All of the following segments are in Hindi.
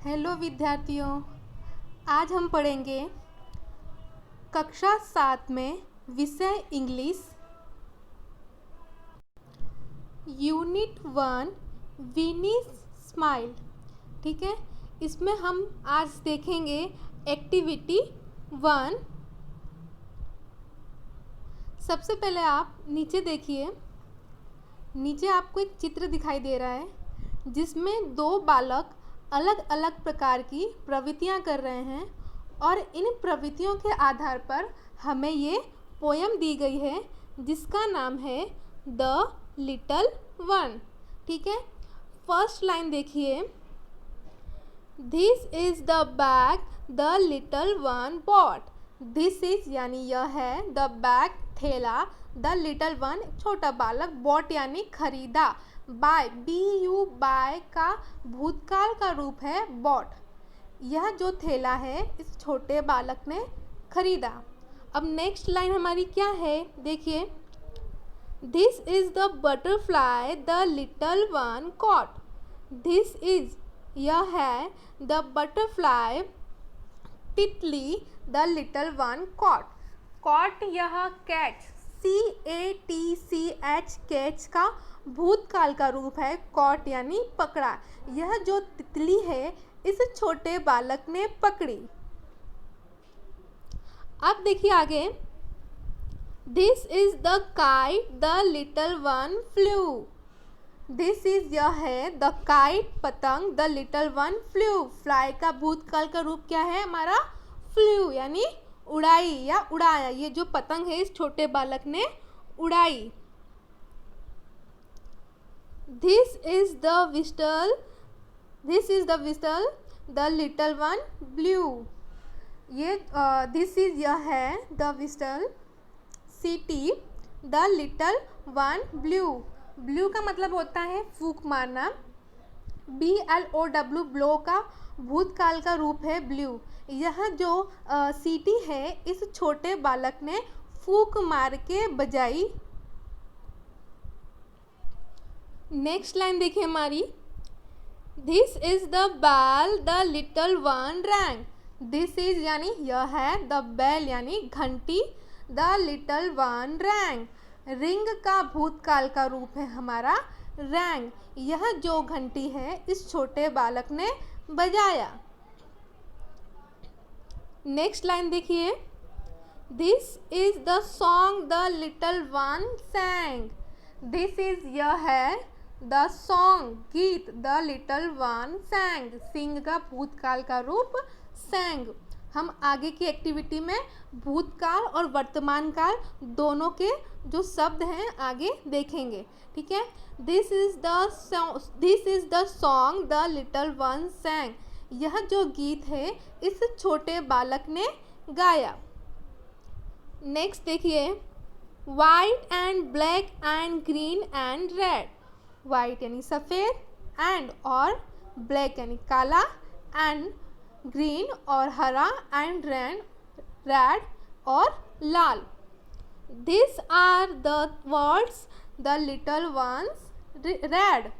हेलो विद्यार्थियों, आज हम पढ़ेंगे कक्षा 7 में विषय इंग्लिश यूनिट 1 विनीस स्माइल। ठीक है, इसमें हम आज देखेंगे एक्टिविटी 1। सबसे पहले आप नीचे देखिए। नीचे आपको एक चित्र दिखाई दे रहा है जिसमें दो बालक अलग अलग प्रकार की प्रवृत्तियां कर रहे हैं और इन प्रवृत्तियों के आधार पर हमें ये पोयम दी गई है जिसका नाम है द लिटल वन। ठीक है, फर्स्ट लाइन देखिए। This is the bag the little one bought. This is यानी यह है, द बैग थैला, द लिटल वन छोटा बालक, बॉट यानी खरीदा, बाय बी यू बाय का भूतकाल का रूप है बॉट। यह जो थैला है इस छोटे बालक ने खरीदा। अब नेक्स्ट लाइन हमारी क्या है, देखिए। This is the butterfly the little one caught. This is यह है, द बटरफ्लाई तितली, the little one caught. Caught यह कैच, CATCH कैच का भूतकाल का रूप है, कॉट यानी पकड़ा। यह जो तितली है इस छोटे बालक ने पकड़ी। अब देखिए आगे। This is the kite the little one flu. This is यह है, द काइट पतंग, the little one flu. Fly का भूतकाल का रूप क्या है हमारा, फ्लू यानी उड़ाई या उड़ाया। ये जो पतंग है इस छोटे बालक ने उड़ाई। This is the whistle, this is the whistle the little one blue. ये दिस इज यह है, द विस्टल सिटी, the little one blue. Blue का मतलब होता है फूंक मारना। BLOW ब्लो का भूतकाल का रूप है ब्लू। यह जो सीटी है इस छोटे बालक ने फूंक मार के बजाई। नेक्स्ट लाइन देखिए हमारी। This is the bell the little one rang. This is यानी यह है, द बेल यानी घंटी, the little one rang. Ring का भूतकाल का रूप है हमारा रैंग। यह जो घंटी है इस छोटे बालक ने बजाया। नेक्स्ट लाइन देखिए। This is the song the little one सैंग। This is यह है, द सॉन्ग गीत, द लिटल वन सैंग। सिंग का भूतकाल का रूप सैंग। हम आगे की एक्टिविटी में भूतकाल और वर्तमान काल दोनों के जो शब्द हैं आगे देखेंगे। ठीक है। This is the song the little one सैंग। यह जो गीत है इस छोटे बालक ने गाया। नेक्स्ट देखिए। White and black and green and red. White यानी सफ़ेद, एंड और ब्लैक यानी काला, एंड ग्रीन और हरा, एंड रेड और लाल। This are the words the little ones red.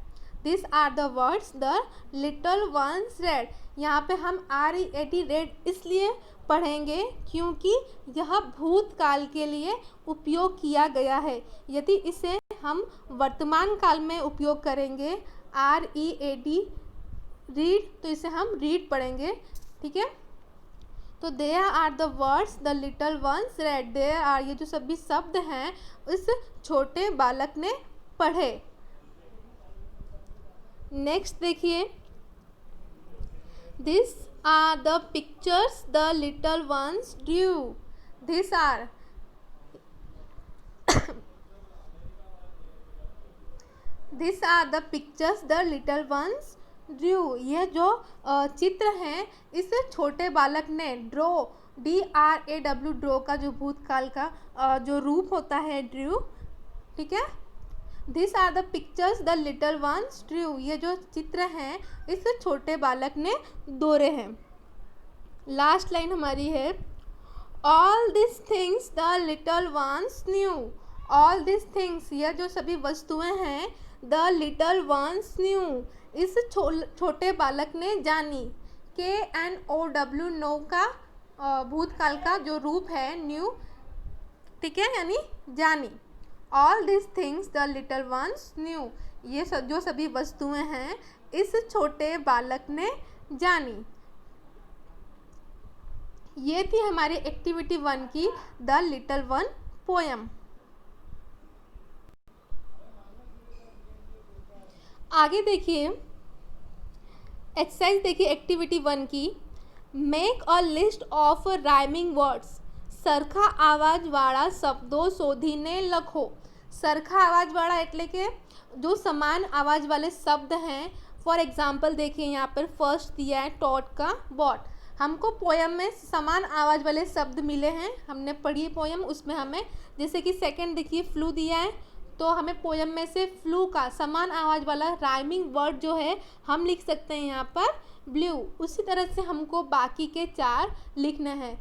This are the words the little ones red. यहाँ पे हम RED रेड इसलिए पढ़ेंगे क्योंकि यह भूतकाल के लिए उपयोग किया गया है। यदि इसे हम वर्तमान काल में उपयोग करेंगे READ रीड, तो इसे हम रीड पढ़ेंगे। ठीक है, तो there are the words the little ones read. There are ये जो सभी शब्द हैं इस छोटे बालक ने पढ़े। नेक्स्ट देखिए। This are the pictures the little ones drew. This are this are the pictures the little ones drew. यह जो चित्र हैं इस छोटे बालक ने ड्रॉ, DRAW ड्रॉ का जो भूतकाल का जो रूप होता है ड्रू। ठीक है। This are the pictures the little ones drew. ये जो चित्र हैं इस छोटे बालक ने दौरे हैं। लास्ट लाइन हमारी है। All this things the little ones knew. All this things यह जो सभी वस्तुएं हैं द लिटल वंस न्यू इस छोटे बालक ने जानी। KNOW, नो का भूतकाल का जो रूप है न्यू, ठीक है, यानी जानी। All this things the little ones knew, ये जो सभी वस्तुएं हैं इस छोटे बालक ने जानी। ये थी हमारी एक्टिविटी 1 की द लिटल वन पोयम। आगे देखिए एक्सरसाइज देखिए एक्टिविटी 1 की। Make a list of rhyming words, સરખા આવાજવાળા શબ્દો શોધીને લખો। સરખા आवाजवाड़ा એટલે કે जो समान आवाज वाले शब्द हैं। फॉर एग्जाम्पल देखिए यहाँ पर फर्स्ट दिया है टॉट का बॉट। हमको पोयम में समान आवाज वाले शब्द मिले हैं, हमने पढ़ी पोयम, उसमें हमें जैसे कि सेकंड देखिए फ्लू दिया है, तो हमें पोयम में से फ्लू का समान आवाज वाला राइमिंग वर्ड जो है हम लिख सकते हैं यहाँ पर ब्लू। उसी तरह से हमको बाकी के 4 लिखने हैं।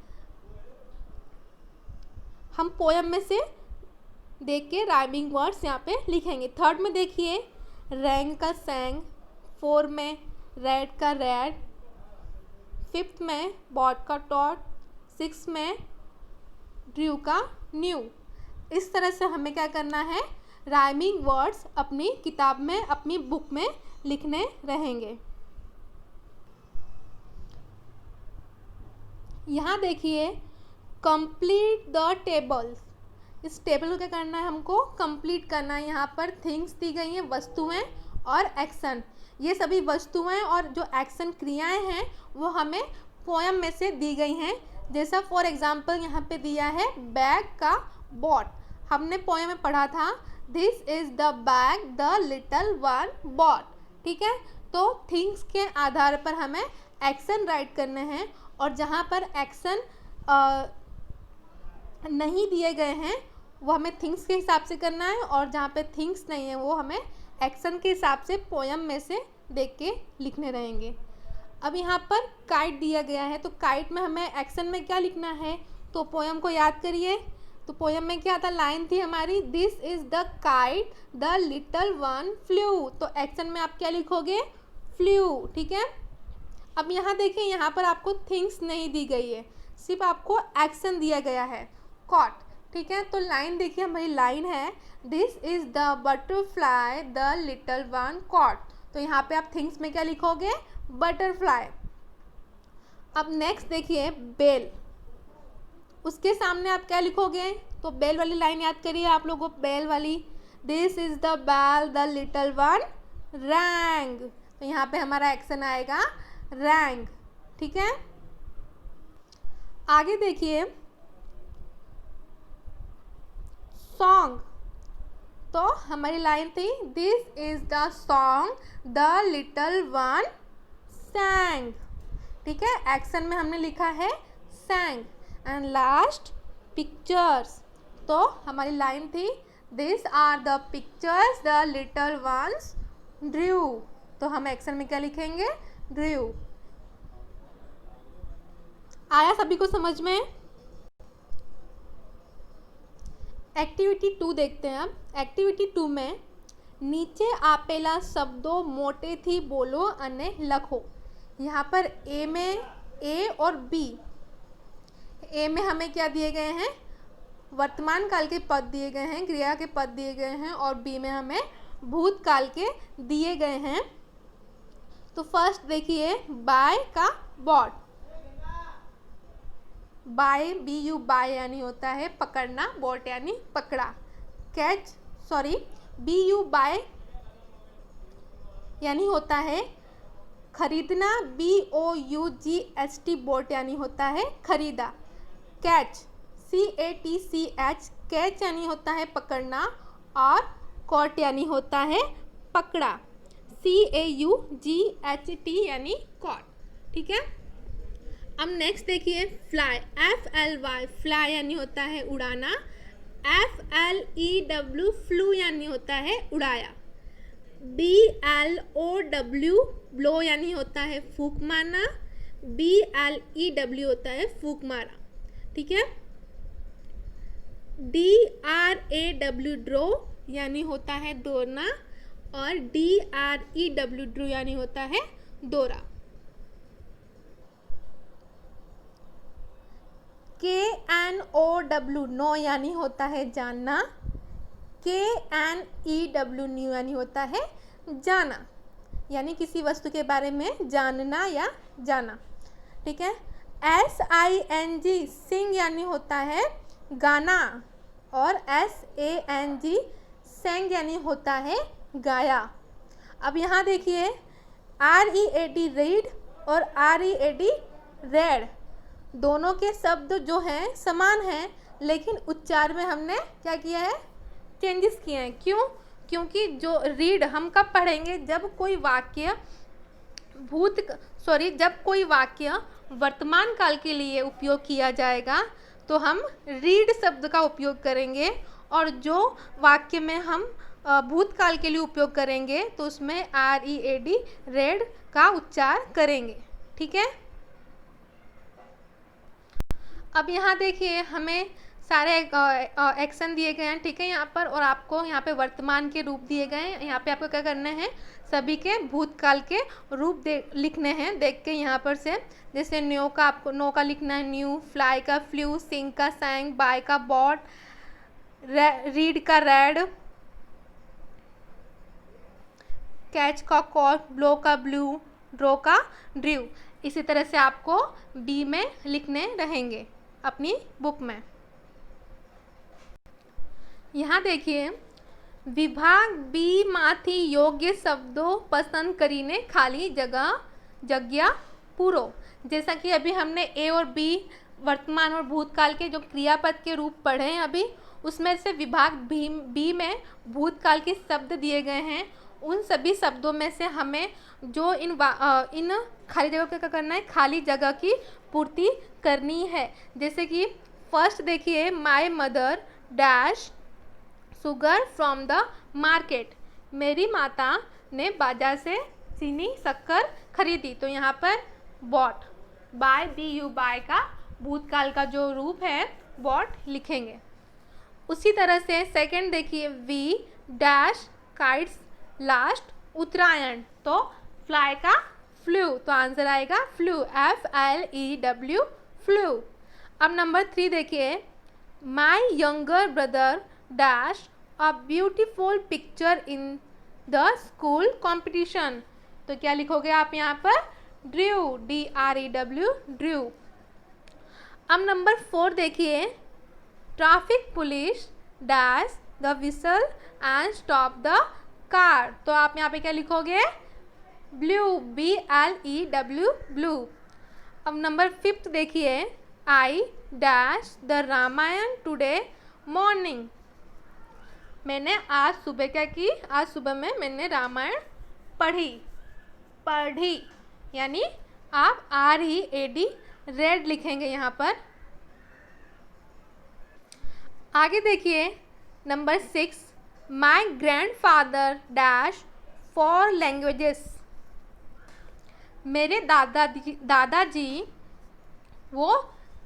हम पोयम में से देख के राइमिंग वर्ड्स यहाँ पे लिखेंगे। थर्ड में देखिए रैंग का सैंग, 4 में रेड का रेड, 5th में बॉट का टॉट, 6 में ड्रू का न्यू। इस तरह से हमें क्या करना है, राइमिंग वर्ड्स अपनी किताब में, अपनी बुक में लिखने रहेंगे। यहाँ देखिए कंप्लीट द टेबल्स, इस टेबल को क्या करना है, हमको कंप्लीट करना है। यहाँ पर थिंग्स दी गई हैं, वस्तुएं और एक्शन। ये सभी वस्तुएं और जो एक्शन क्रियाएं हैं वो हमें पोयम में से दी गई हैं। जैसा फॉर एग्जांपल यहाँ पे दिया है बैग का बॉट, हमने पोयम में पढ़ा था this is the bag the little one bought, ठीक है। तो थिंग्स के आधार पर हमें एक्शन राइट करने हैं, और जहाँ पर एक्शन नहीं दिए गए हैं वो हमें थिंग्स के हिसाब से करना है, और जहाँ पे थिंग्स नहीं है वो हमें एक्शन के हिसाब से पोयम में से देख के लिखने रहेंगे। अब यहाँ पर काइट दिया गया है, तो काइट में हमें एक्शन में क्या लिखना है, तो पोयम को याद करिए। तो पोयम में क्या था, लाइन थी हमारी this is the kite the little one flu, तो एक्शन में आप क्या लिखोगे, फ्लू, ठीक है। अब यहाँ देखिए, यहाँ पर आपको थिंग्स नहीं दी गई है, सिर्फ आपको एक्शन दिया गया है कॉट, ठीक है। तो लाइन देखिए हमारी लाइन है this is the butterfly the little one caught, तो यहाँ पे आप थिंग्स में क्या लिखोगे, बटरफ्लाई। अब नेक्स्ट देखिए बेल, उसके सामने आप क्या लिखोगे, तो बेल वाली लाइन याद करिए आप लोगों को, बेल वाली this is the bell the little one rang, तो यहाँ पे हमारा एक्शन आएगा रैंग, ठीक है। आगे देखिए सॉन्ग, तो हमारी लाइन थी this is the song the little one सैंग, ठीक है। एक्शन में हमने लिखा है सैंग। एंड लास्ट पिक्चर्स, तो हमारी लाइन थी this are the pictures the little ones drew, तो हम एक्शन में क्या लिखेंगे, ड्रू। आया सभी को समझ में। एक्टिविटी 2 देखते हैं अब। एक्टिविटी 2 में નીચે આપેલા શબ્દો મોટેથી બોલો અને લખો। यहाँ पर ए में ए और बी, ए में हमें क्या दिए गए हैं, वर्तमान काल के पद दिए गए हैं, क्रिया के पद दिए गए हैं, और बी में हमें भूतकाल के दिए गए हैं। तो फर्स्ट देखिए बाय का bought, buy B U buy यानी होता है पकड़ना, बॉट यानी पकड़ा। Catch sorry B U buy यानी होता है खरीदना, B O U G H T bought यानी होता है खरीदा। Catch C A T C H catch यानी होता है पकड़ना, और कॉट यानी होता है पकड़ा, C A U G H T यानी कॉट, ठीक है। अब नेक्स्ट देखिए fly, F L Y fly यानी होता है उड़ाना, F L E W flew यानी होता है उड़ाया, B L O W blow यानी होता है फूंक मारना, बी एल ई डब्ल्यू होता है फूंक मारा, ठीक है। D R A W draw यानी होता है दौड़ना, और D R E W draw यानी होता है दौड़ा। KNOW नो यानी होता है जानना, KNEW न्यू यानी होता है जाना, यानी किसी वस्तु के बारे में जानना या जाना। ठीक है। SING सिंग यानी होता है गाना, और SANG सेंग यानी होता है गाया। अब यहाँ देखिए READ रीड और READ रेड, दोनों के शब्द जो हैं समान हैं, लेकिन उच्चार में हमने क्या किया है, चेंजेस किए हैं। क्यों? क्योंकि जो रीड हम कब पढ़ेंगे, जब कोई वाक्य जब कोई वाक्य वर्तमान काल के लिए उपयोग किया जाएगा तो हम रीड शब्द का उपयोग करेंगे, और जो वाक्य में हम भूतकाल के लिए उपयोग करेंगे तो उसमें READ रेड का उच्चार करेंगे। ठीक है। अब यहाँ देखिए हमें सारे एक्शन दिए गए हैं। ठीक है यहाँ पर, और आपको यहाँ पे वर्तमान के रूप दिए गए हैं। यहाँ पे आपको क्या करना है, सभी के भूतकाल के रूप लिखने हैं देख के यहाँ पर से। जैसे नो का लिखना है न्यू, फ्लाई का फ्लू, सिंग का सैंग, बाय का बॉट, रीड का रेड, कैच का कॉट, ब्लो का ब्लू, ड्रो का ड्रू। इसी तरह से आपको बी में लिखने रहेंगे अपनी बुक में। यहाँ देखिए विभाग बी माथी योग्य शब्दों पसंद करीने खाली जगह पूरो। जैसा कि अभी हमने ए और बी वर्तमान और भूतकाल के जो क्रियापद के रूप पढ़े हैं अभी, उसमें से विभाग बी में भूतकाल के शब्द दिए गए हैं। उन सभी शब्दों में से हमें जो इन खाली जगह का क्या करना है, खाली जगह की पूर्ति करनी है। जैसे कि फर्स्ट देखिए my mother dash sugar from the market, मेरी माता ने बाजार से चीनी शक्कर खरीदी। तो यहाँ पर बॉट, बाय BU बाय का भूतकाल का जो रूप है बॉट लिखेंगे। उसी तरह से सेकंड देखिए वी डैश काइट्स लास्ट उत्तरायण, तो फ्लाई का फ्लू, तो आंसर आएगा फ्लू, FLEW फ्लू। अब नंबर 3 देखिए my younger brother dash a beautiful picture in the school competition, तो क्या लिखोगे आप यहाँ पर, ड्रू, DREW ड्रू। अब नंबर 4 देखिए traffic police dash the whistle and stop the car, तो आप यहाँ पे क्या लिखोगे, ब्लू, BLEW ब्लू। अब नंबर 5 देखिए I dash the Ramayan today morning, मैंने आज सुबह क्या की, आज सुबह में मैंने रामायण पढ़ी, यानी आप READ रेड लिखेंगे यहाँ पर। आगे देखिए नंबर 6 माई ग्रैंडफादर डैश 4 लैंग्वेजेस, मेरे दादाजी वो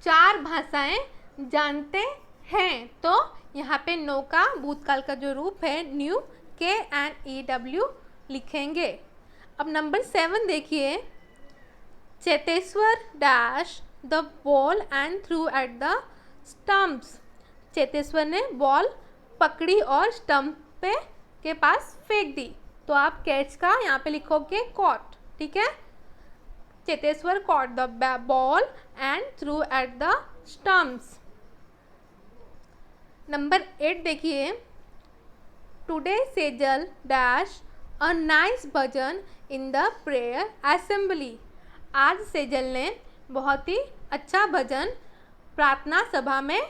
4 भाषाएं जानते हैं, तो यहाँ पे नो का भूतकाल का जो रूप है न्यू, KNEW लिखेंगे। अब नंबर 7 देखिए Cheteshwar dash the ball and through at the stumps, Cheteshwar ने बॉल पकड़ी और स्टम्प पे के पास फेंक दी, तो आप कैच का यहाँ पे लिखोगे कॉट। ठीक है, Cheteshwar caught the ball and through at the stumps. Number 8 देखिए today Sejal dash a nice bhajan in the prayer assembly, आज सेजल ने बहुत ही अच्छा भजन प्रार्थना सभा में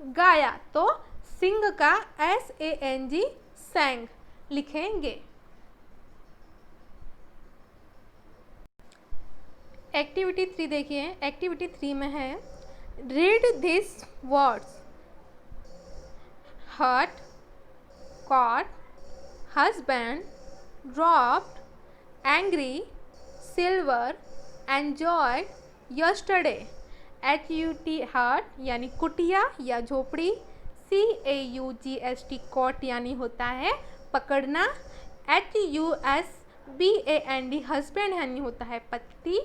गाया, तो सिंग का SANG सैंग लिखेंगे। एक्टिविटी 3 देखिए, एक्टिविटी 3 में है read this words, hurt, cot, husband, dropped, angry, silver, enjoy, yesterday. HUT hurt यानी कुटिया या झोपड़ी, CAUGST कॉट यानी होता है पकड़ना, HUSBAND हस्बैंड यानी होता है पति,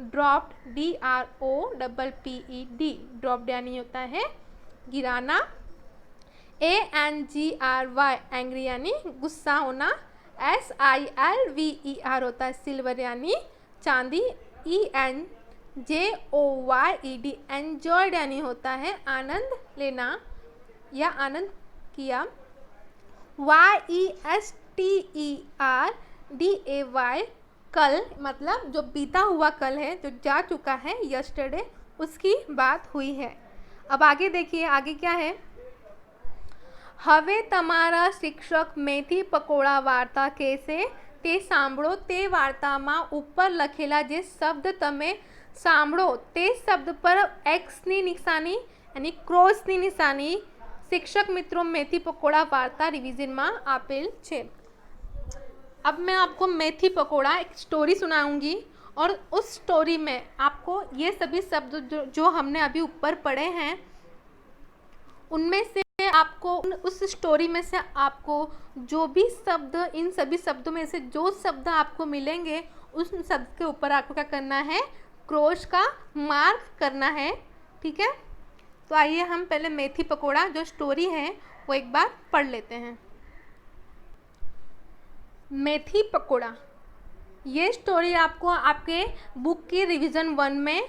ड्रॉप्ड, DROPPED, ड्रॉप्ड यानी होता है गिराना। ANGRY, एंग्री यानी गुस्सा होना। SILVER होता है सिल्वर यानी चांदी। ENJOYED, एंजॉयड यानी होता है आनंद लेना या आनंद किया। YESTERDAY, कल, मतलब जो बीता हुआ कल है, जो जा चुका है, यस्टरडे, उसकी बात हुई है। अब आगे देखिए, आगे क्या है। હવે તમારા શિક્ષક મેથી પકોડા વાર્તા કહેશે તે સાંભળો। તે વાર્તામાં ઉપર લખેલા જે શબ્દ તમે સાંભળો તે શબ્દ પર એક્સની નિશાની यानी ક્રોસની નિશાની શિક્ષક મિત્રો મેથી પકોડા વાર્તા રિવિઝનમાં આપેલ છે। अब मैं आपको मेथी पकोड़ा एक स्टोरी सुनाऊंगी और उस स्टोरी में आपको ये सभी शब्द जो हमने अभी ऊपर पढ़े हैं उनमें से आपको उस स्टोरी में से आपको जो भी शब्द, इन सभी शब्दों में से जो शब्द आपको मिलेंगे उस शब्द के ऊपर आपको क्या करना है, क्रॉस का मार्क करना है। ठीक है, तो आइए हम पहले मेथी पकोड़ा जो स्टोरी है वो एक बार पढ़ लेते हैं। मेथी पकोड़ा, ये स्टोरी आपको आपके बुक की रिवीजन 1 में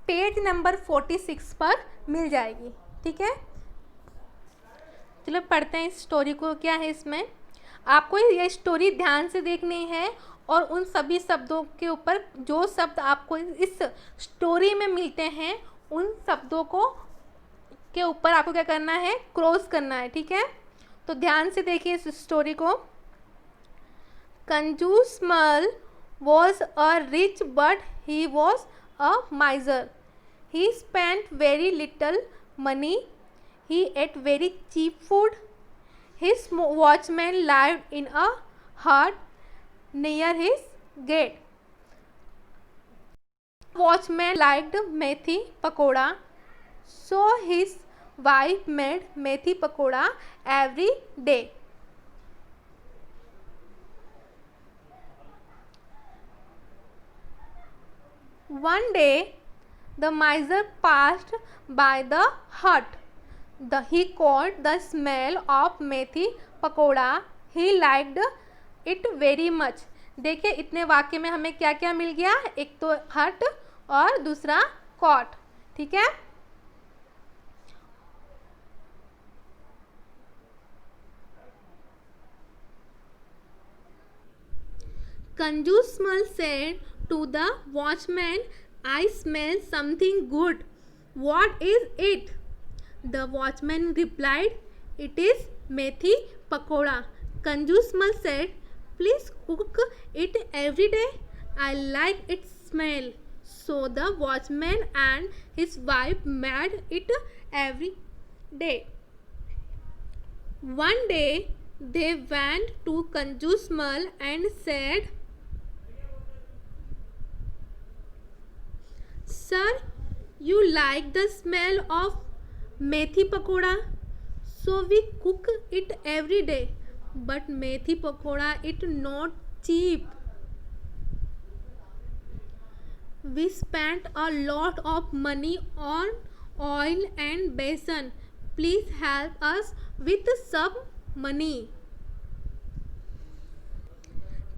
पेज नंबर 46 पर मिल जाएगी। ठीक है, चलो पढ़ते हैं इस स्टोरी को। क्या है इसमें, आपको ये स्टोरी ध्यान से देखनी है और उन सभी शब्दों के ऊपर जो शब्द आपको इस स्टोरी में मिलते हैं उन शब्दों को के ऊपर आपको क्या करना है, क्रॉस करना है। ठीक है, तो ध्यान से देखिए इस स्टोरी को। कंजूस मल was a rich but he was a माइजर। He spent very little money. He ate very cheap food. His watchman lived in a hut near his gate. Watchman liked methi pakoda, so his wife made methi pakoda every day. One day, the miser passed by the hut. He caught the smell of methi pakoda. He liked it very much. देखिए इतने वाक्य में हमें क्या क्या मिल गया, एक तो हट और दूसरा कॉट। ठीक है, कंजूस मल said to the watchman, I smell something good. What is it? The watchman replied, it is methi pakoda. Kanjus Mal said, please cook it every day. I like its smell. So the watchman and his wife made it every day. One day they went to Kanjus Mal and said, Sir, you like the smell of methi pakoda, so we cook it every day, but methi pakoda it not cheap. We spent a lot of money on oil and besan. Please help us with some money.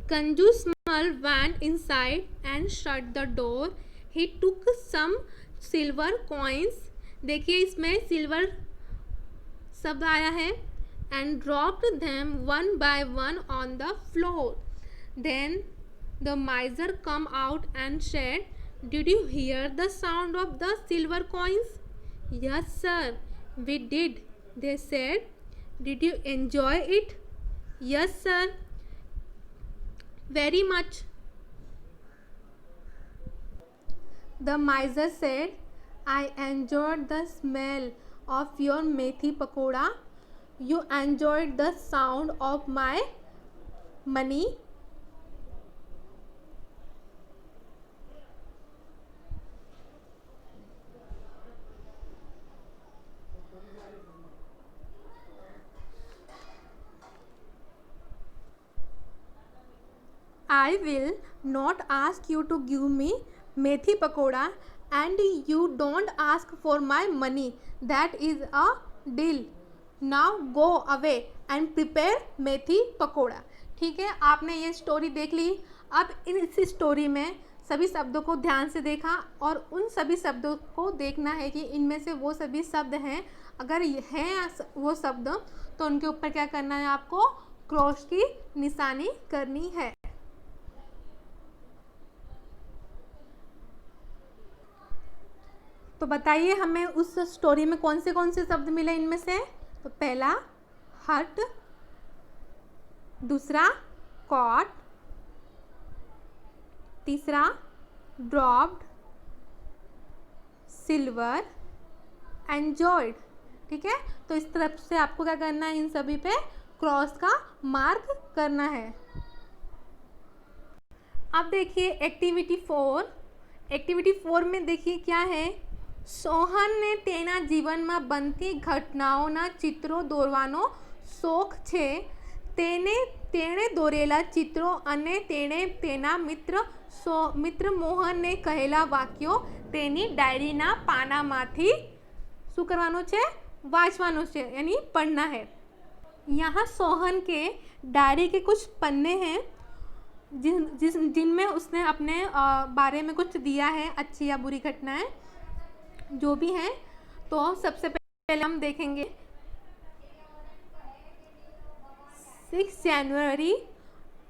Kanjus Mal went inside and shut the door. He took some silver coins. देखिए इसमें सिल्वर शब्द आया है। And dropped them one by one on the floor. Then the miser come out and said, did you hear the sound of the silver coins? Yes sir, we did, they said. Did you enjoy it? Yes sir, very much. The miser said, I enjoyed the smell of your methi pakoda. You enjoyed the sound of my money. I will not ask you to give me methi pakora and you don't ask for my money, that is a deal. Now go away and prepare methi pakora. ठीक है, आपने ये स्टोरी देख ली। अब इस स्टोरी में सभी शब्दों को ध्यान से देखा और उन सभी शब्दों को देखना है कि इनमें से वो सभी शब्द हैं, अगर हैं वो शब्द तो उनके ऊपर क्या करना है, आपको क्रॉस की निशानी करनी है। तो बताइए हमें उस स्टोरी में कौन से शब्द मिले इनमें से। तो पहला हट, दूसरा कॉट, तीसरा ड्रॉप्ड, सिल्वर, एंजॉयड। ठीक है, तो इस तरफ से आपको क्या करना है, इन सभी पे क्रॉस का मार्क करना है। अब देखिए एक्टिविटी 4। एक्टिविटी 4 में देखिए क्या है, સોહન ને તેના જીવનમાં બનતી ઘટનાઓના ચિત્રો દોરવાનો શોખ છે। તેણે દોરેલા ચિત્રો અને તેણે તેના મિત્ર મોહનને કહેલા વાક્યો તેની ડાયરીના પાનામાંથી શું કરવાનું છે, વાંચવાનું છે, यानी पढ़ना है। यहाँ सोहन के डायरी के कुछ पन्ने हैं जिनमें उसने अपने बारे में कुछ दिया है, अच्छी या बुरी घटनाएं जो भी हैं। तो सबसे पहले हम देखेंगे 6 जनवरी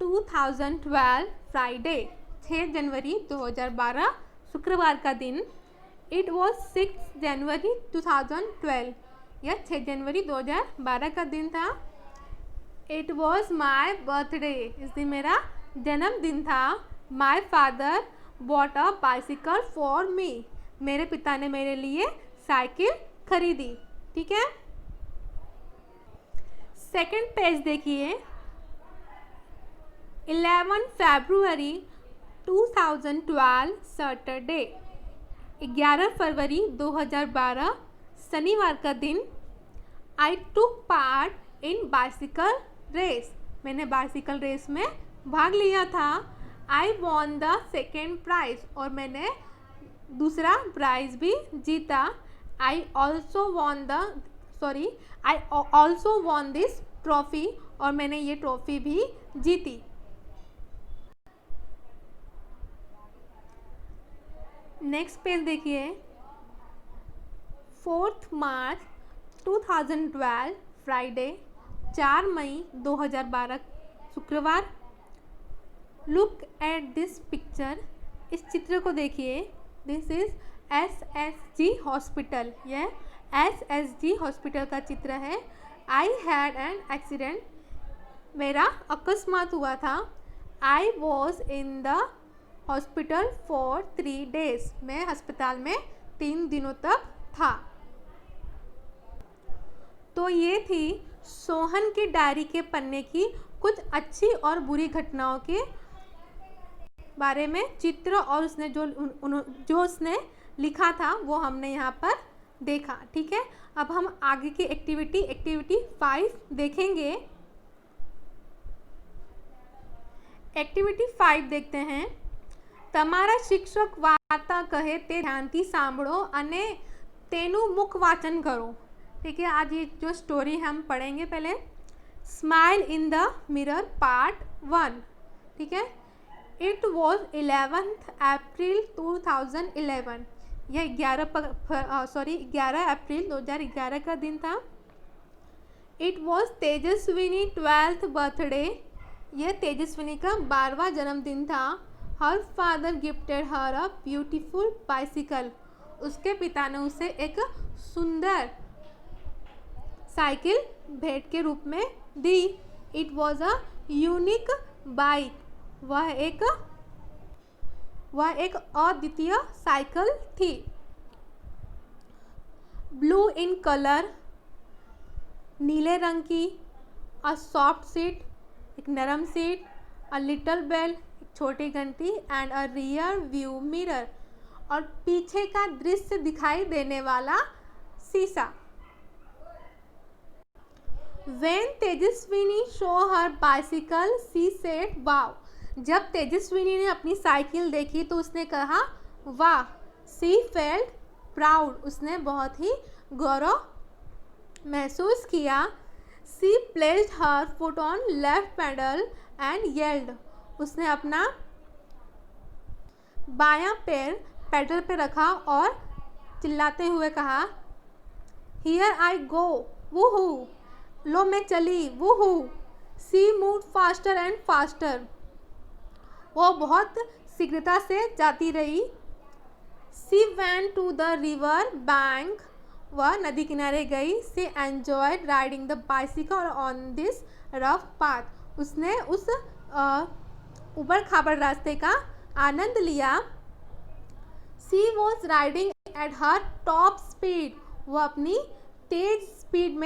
2012 फ्राइडे, 6 जनवरी 2012 शुक्रवार का दिन। इट वॉज 6 जनवरी 2012, यह 6 जनवरी 2012 का दिन था। इट वॉज माई बर्थडे, इस दिन मेरा जन्मदिन था। My father bought a bicycle for me, मेरे पिता ने मेरे लिए साइकिल खरीदी। ठीक है, सेकंड पेज देखिए। 11 फरवरी 2012 सैटरडे, 11 फरवरी 2012 शनिवार का दिन। I took part in bicycle race, मैंने बाइसिकल रेस में भाग लिया था। I won the second prize, और मैंने दूसरा प्राइज भी जीता। I also won this trophy, और मैंने ये ट्रॉफी भी जीती। नेक्स्ट पेज देखिए। 4 मार्च 2012 फ्राइडे, 4 मई 2012 शुक्रवार। लुक एट दिस पिक्चर, इस चित्र को देखिए। दिस इज SSG हॉस्पिटल, यह SSG हॉस्पिटल का चित्र है। आई हैड एन एक्सीडेंट, मेरा अकस्मात हुआ था। I was in the hospital for 3 days, मैं अस्पताल में 3 दिनों तक था। तो ये थी सोहन की डायरी के पन्ने की कुछ अच्छी और बुरी घटनाओं के बारे में चित्र, और उसने जो उसने लिखा था वो हमने यहाँ पर देखा। ठीक है, अब हम आगे की एक्टिविटी 5 देखेंगे। एक्टिविटी 5 देखते हैं। તમારા શિક્ષક વાર્તા કહે તે ધ્યાનથી સાંભળો અને તેનું મુખ વાચન કરો। ठीक है, आज ये जो स्टोरी हम पढ़ेंगे पहले। Smile in the mirror part 1। ठीक है, इट वॉज 11 अप्रैल 2011, यह 11 अप्रैल 2011 का दिन था। It was Tejaswini 12th birthday, यह तेजस्विनी का 12वां जन्मदिन था। Her father gifted her a beautiful bicycle, उसके पिता ने उसे एक सुंदर साइकिल भेंट के रूप में दी। It was a unique bike, वह एक अद्वितीय साइकिल थी। ब्लू इन कलर, नीले रंग की। अ सॉफ्ट सीट, एक नरम सीट। अ लिटिल बेल, एक छोटी घंटी। And a rear view mirror, और पीछे का दृश्य दिखाई देने वाला शीशा। When Tejaswini show her bicycle she said wow, जब तेजस्विनी ने अपनी साइकिल देखी तो उसने कहा वाह। सी फेल्ट प्राउड, उसने बहुत ही गौरव महसूस किया। She placed her foot on left pedal and yelled, उसने अपना बायां पैर पेडल पे रखा और चिल्लाते हुए कहा, हियर आई गो, वूहू, लो मैं चली, woohoo. She move faster and faster, वो बहुत शीघ्रता से जाती रही। She went to the river bank, वह नदी किनारे गई। She enjoyed riding the bicycle on this rough path, उसने उस ऊबड़ खाबड़ रास्ते का आनंद लिया। She was riding at her top speed, वह अपनी तेज स्पीड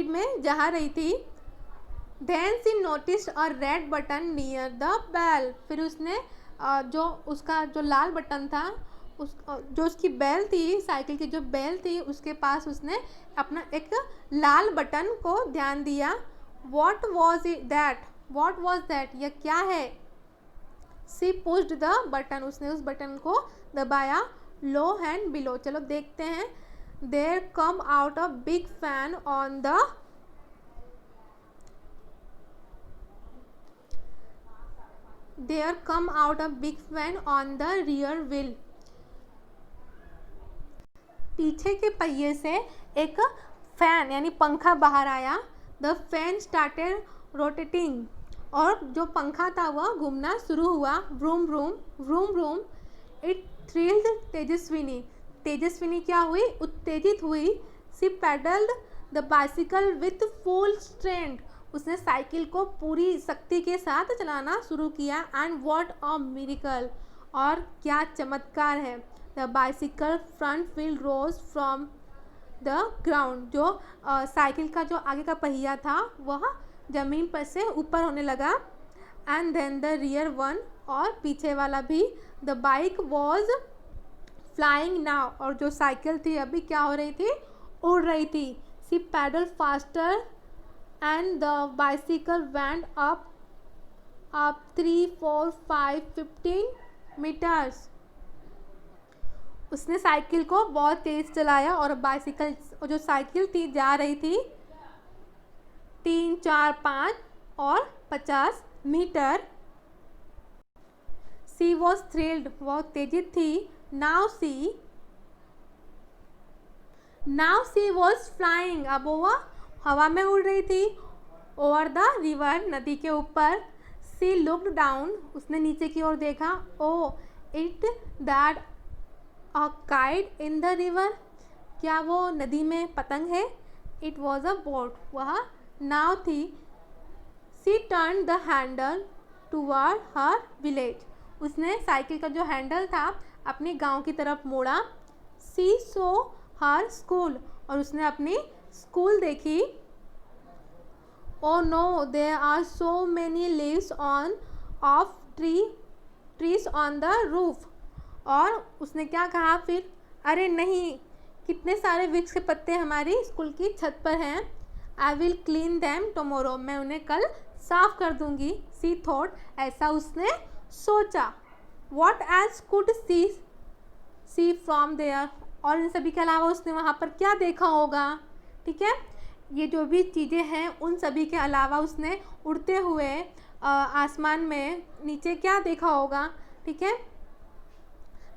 में जा रही थी। Then she noticed a red button near the bell, फिर उसने जो लाल बटन था, जो उसकी बेल थी, साइकिल की जो बेल थी, उसके पास उसने अपना एक लाल बटन को ध्यान दिया। वॉट वॉज दैट, यह क्या है। सी पुश्ड द बटन, उसने उस बटन को दबाया। लो एंड बिलो, चलो देखते हैं। There come out a big fan on the rear wheel, पीछे के पहिए से एक फैन यानी पंखा बाहर आया। द फैन स्टार्टेड रोटेटिंग, और जो पंखा था वह घूमना शुरू हुआ। Vroom vroom vroom vroom. It thrilled Tejaswini, Tejaswini क्या हुई, उत्तेजित हुई। She pedalled the bicycle with full strength, उसने साइकिल को पूरी शक्ति के साथ चलाना शुरू किया। एंड व्हाट अ मिरेकल, और क्या चमत्कार है। The bicycle front wheel rose from the ground, जो साइकिल का जो आगे का पहिया था वह जमीन पर से ऊपर होने लगा। And then the rear one, और पीछे वाला भी। The bike was flying now, और जो साइकिल थी अभी क्या हो रही थी, उड़ रही थी। She pedal faster and the bicycle went up 3, 4, 5, 15 metres, उसने साइकिल को बहुत तेज चलाया और जो साइकिल थी जा रही थी 3, 4, 5 और 50 मीटर। सी वॉज थ्रिल्ड, वह उत्तेजित थी। नाउ सी वॉज फ्लाइंग, अब वह हवा में उड़ रही थी। ओवर द रिवर, नदी के ऊपर। सी लुक्ड डाउन, उसने नीचे की ओर देखा। Oh it that a kite in the river, क्या वो नदी में पतंग है। इट वॉज अ बोट, वह नाव थी। She turn the handle toward her village, उसने साइकिल का जो हैंडल था अपने गांव की तरफ मोड़ा। सी सो हर स्कूल, और उसने अपनी स्कूल देखी। Oh no there are so many leaves of trees on the roof, और उसने क्या कहा फिर, अरे नहीं, कितने सारे वृक्ष के पत्ते हमारी स्कूल की छत पर हैं। I will clean them tomorrow, मैं उन्हें कल साफ कर दूंगी। सी थॉट, ऐसा उसने सोचा। What else could see from there, और इन सभी के अलावा उसने वहाँ पर क्या देखा होगा। ठीक है, ये जो भी चीज़ें हैं उन सभी के अलावा उसने उड़ते हुए आसमान में नीचे क्या देखा होगा। ठीक है,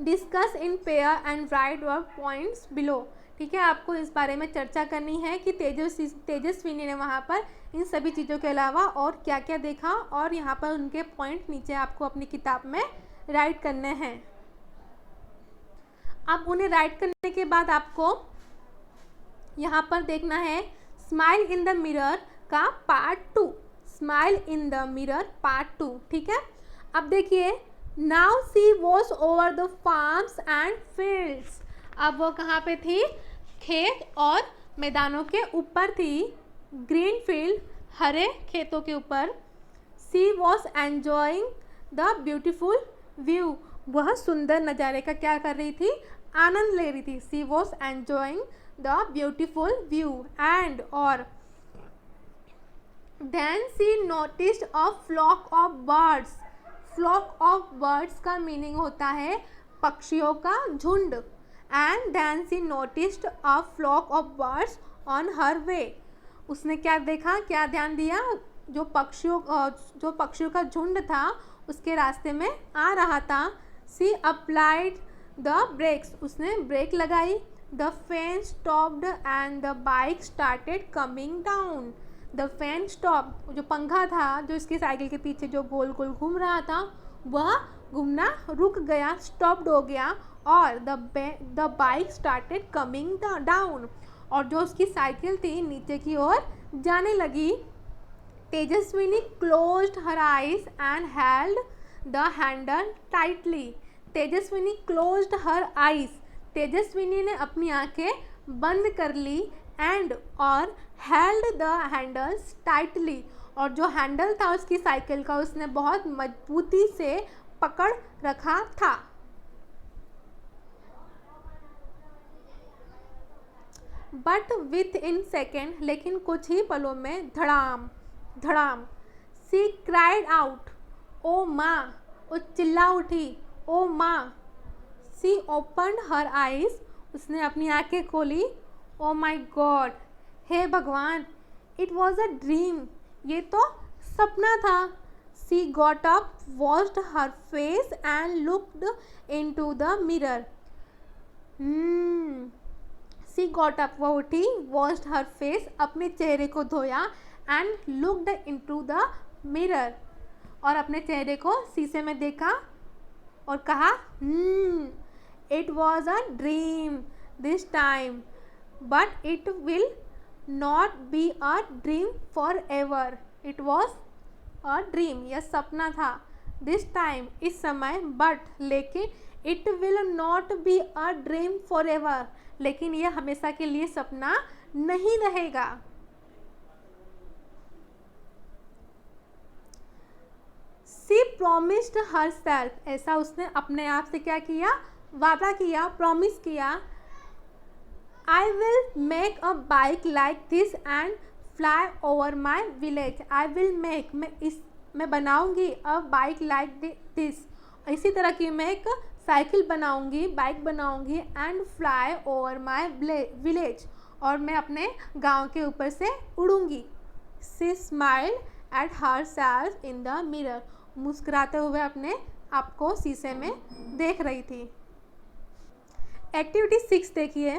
discuss in pair and right your points below. ठीक है, आपको इस बारे में चर्चा करनी है कि तेजस्विनी ने वहाँ पर इन सभी चीज़ों के अलावा और क्या क्या देखा, और यहाँ पर उनके पॉइंट नीचे आपको अपनी किताब में राइट करने हैं। अब उन्हें राइट करने के बाद आपको यहाँ पर देखना है स्माइल इन द मिरर का part 2, smile in the mirror part 2। ठीक है, अब देखिए, now see was over the farms and fields, अब वो कहाँ पे थी, खेत और मैदानों के ऊपर थी। ग्रीन फील्ड, हरे खेतों के ऊपर। She was enjoying the beautiful view, वह सुंदर नज़ारे का क्या कर रही थी, आनंद ले रही थी। She was enjoying the beautiful view and और then she noticed a flock of birds flock of birds का मीनिंग होता है पक्षियों का झुंड। And then she noticed a flock of birds on her way. उसने क्या देखा, क्या ध्यान दिया, जो पक्षियों का झुंड था उसके रास्ते में आ रहा था। शी अप्लाइड द ब्रेक्स, उसने ब्रेक लगाई। The fan stopped and the bike started coming down. The fan stop, जो पंखा था जो इसकी साइकिल के पीछे जो गोल गोल घूम रहा था वह घूमना रुक गया, स्टॉप्ड हो गया। और the bike started coming down, और जो उसकी साइकिल थी नीचे की ओर जाने लगी। Tejaswini closed her eyes and held the handle tightly. Tejaswini closed her eyes, Tejaswini ने अपनी आंखें बंद कर ली। एंड, और हेल्ड द हैंडल्स टाइटली, और जो हैंडल था उसकी साइकिल का उसने बहुत मजबूती से पकड़ रखा था। बट विथ इन सेकेंड, लेकिन कुछ ही पलों में धड़ाम धड़ाम। सी क्राइड आउट, ओ माँ, वो चिल्ला उठी, ओ माँ। सी ओपन्ड हर आइज, उसने अपनी आंखें खोली। ओ माई गॉड, हे भगवान, इट वॉज अ ड्रीम, ये तो सपना था। She got up, washed her face and looked into the mirror. She got up, वह उठी, वॉश्ड हर फेस, अपने चेहरे को धोया। And looked into the mirror, और अपने चेहरे को शीशे में देखा और कहा, it was a dream this time, but it will not be a dream forever. It was a dream, यह सपना था। दिस टाइम, इस समय, बट, लेकिन, it will not be a dream for ever, लेकिन यह हमेशा के लिए सपना नहीं रहेगा। सी प्रोमिस्ड हर सेल्फ, ऐसा उसने अपने आप से क्या किया, वादा किया, प्रॉमिस किया। I will make a bike like this and fly over my village. I will make, मैं बनाऊंगी अ बाइक लाइक दिस, इसी तरह की मैं एक साइकिल बनाऊंगी, बाइक बनाऊंगी। And fly over my village, और मैं अपने गांव के ऊपर से उड़ूंगी। She smile at herself in the mirror, मुस्कुराते हुए अपने आप को शीशे में देख रही थी। एक्टिविटी 6 देखिए।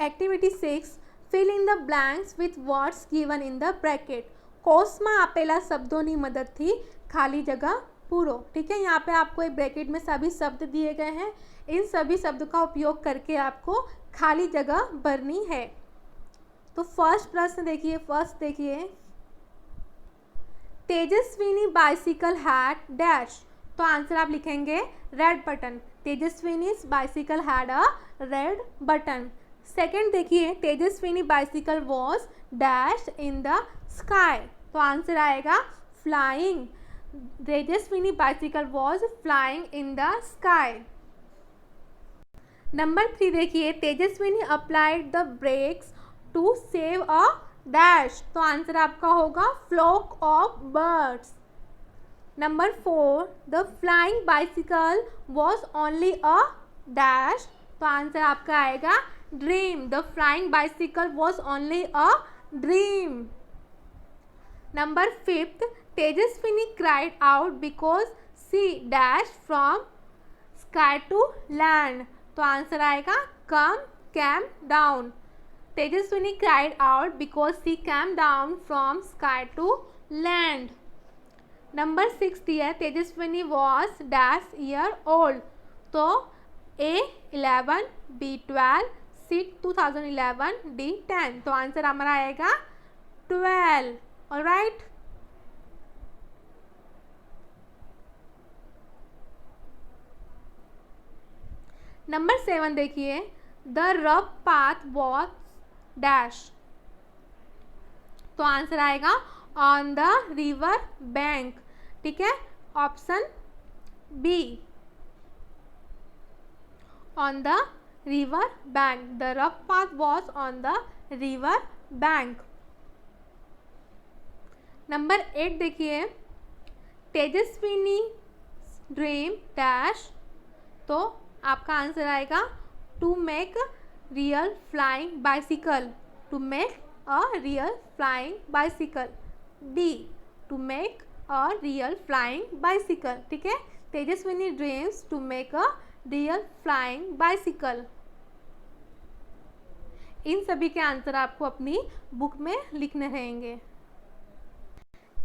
Activity 6, fill in the blanks with words given in the bracket. कोसमा आपेला शब्दों मददથી खाली जगह पूरो। ठीक है, यहाँ पे आपको एक ब्रैकेट में सभी शब्द दिए गए हैं, इन सभी शब्दों का उपयोग करके आपको खाली जगह भरनी है। तो फर्स्ट प्रश्न देखिए, तेजस्विनी बाइसिकल हैड डैश, तो आंसर आप लिखेंगे red button. Tejaswini's bicycle had a red button। Second देखिए, Tejaswini bicycle was dash in the sky, तो आंसर आएगा flying. Tejaswini bicycle was flying in the sky. Number 3 देखिए, Tejaswini applied the brakes to save a dash, तो आंसर आपका होगा flock of birds. Number 4, the flying bicycle was only a dash, तो आंसर आपका आएगा dream. The flying bicycle was only a dream. Number 5, Tejaswini cried out because she dash from sky to land, तो आंसर आएगा came down। Tejaswini cried out because she came down from sky to land। Number 6 दिया है, Tejaswini was dash year old, तो A11, B12, C 2011, D10, तो आंसर हमारा आएगा 12। ऑलराइट, नंबर 7 देखिए, the rough path was dash, तो आंसर आएगा ऑन द रिवर बैंक। ठीक है, option B, on the river bank. The rough path was on the river bank. Number 8 देखिए, तेजस्विनी ड्रीम डैश, तो आपका आंसर आएगा to make real flying bicycle, to make a real flying bicycle. D, to make a real flying bicycle. ठीक है, Tejaswini dreams to make a real flying bicycle. इन सभी के आंसर आपको अपनी बुक में लिखने रहेंगे।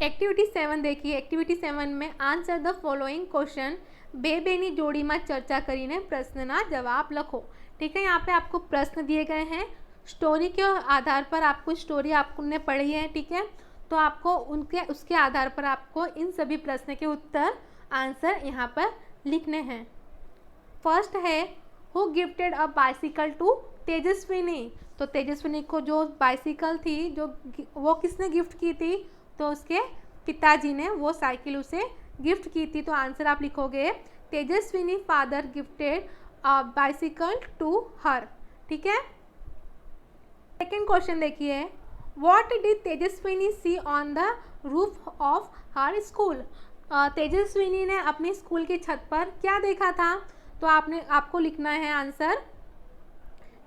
एक्टिविटी 7 देखिए। एक्टिविटी 7 में आंसर द फॉलोइंग क्वेश्चन, બે બેની જોડીમાં ચર્ચા કરીને પ્રશ્નના જવાબ લખો। ठीक है, यहाँ पे आपको प्रश्न दिए गए हैं, स्टोरी के आधार पर आपको स्टोरी आपने पढ़ी है। ठीक है, तो आपको उसके आधार पर आपको इन सभी प्रश्न के उत्तर आंसर यहाँ पर लिखने हैं। फर्स्ट है, who gifted a bicycle to Tejaswini, तो तेजस्विनी को जो बाइसिकल थी जो वो किसने गिफ्ट की थी, तो उसके पिताजी ने वो साइकिल उसे गिफ्ट की थी। तो आंसर आप लिखोगे Tejaswini father gifted a bicycle to her. ठीक है, सेकेंड क्वेश्चन देखिए, what did Tejaswini see on the roof of her school, Tejaswini ने अपनी स्कूल की छत पर क्या देखा था, तो आपको लिखना है answer,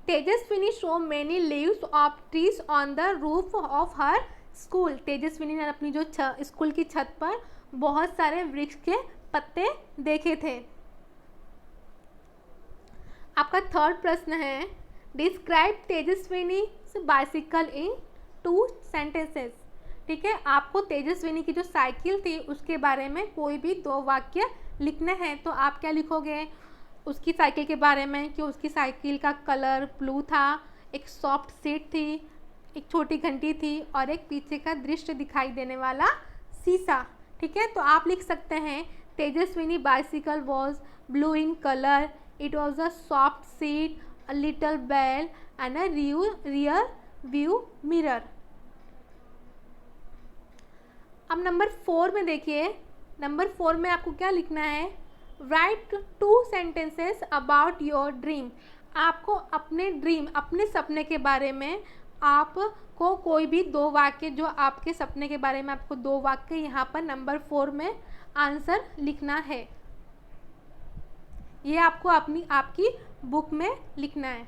Tejaswini show many leaves of trees on the roof of her school, Tejaswini ने अपनी जो स्कूल की छत पर बहुत सारे वृक्ष के पत्ते देखे थे। आपका थर्ड प्रश्न है, डिस्क्राइब तेजस्विनी बाइसिकल इन 2 सेंटेंसेस। ठीक है, आपको तेजस्विनी की जो साइकिल थी उसके बारे में कोई भी 2 वाक्य लिखने हैं। तो आप क्या लिखोगे उसकी साइकिल के बारे में, कि उसकी साइकिल का कलर ब्लू था, एक सॉफ्ट सीट थी, एक छोटी घंटी थी और एक पीछे का दृश्य दिखाई देने वाला शीशा। ठीक है, तो आप लिख सकते हैं Tejaswini bicycle was blue in colour, it was a soft seat, a little bell and a rear view mirror. अब नंबर 4 में देखिए, नंबर 4 में आपको क्या लिखना है, right 2 sentences about your dream. आपको अपने ड्रीम, अपने सपने के बारे में आपको कोई भी 2 वाक्य, जो आपके सपने के बारे में आपको 2 वाक्य यहाँ पर नंबर 4 में आंसर लिखना है। ये आपको आपकी बुक में लिखना है।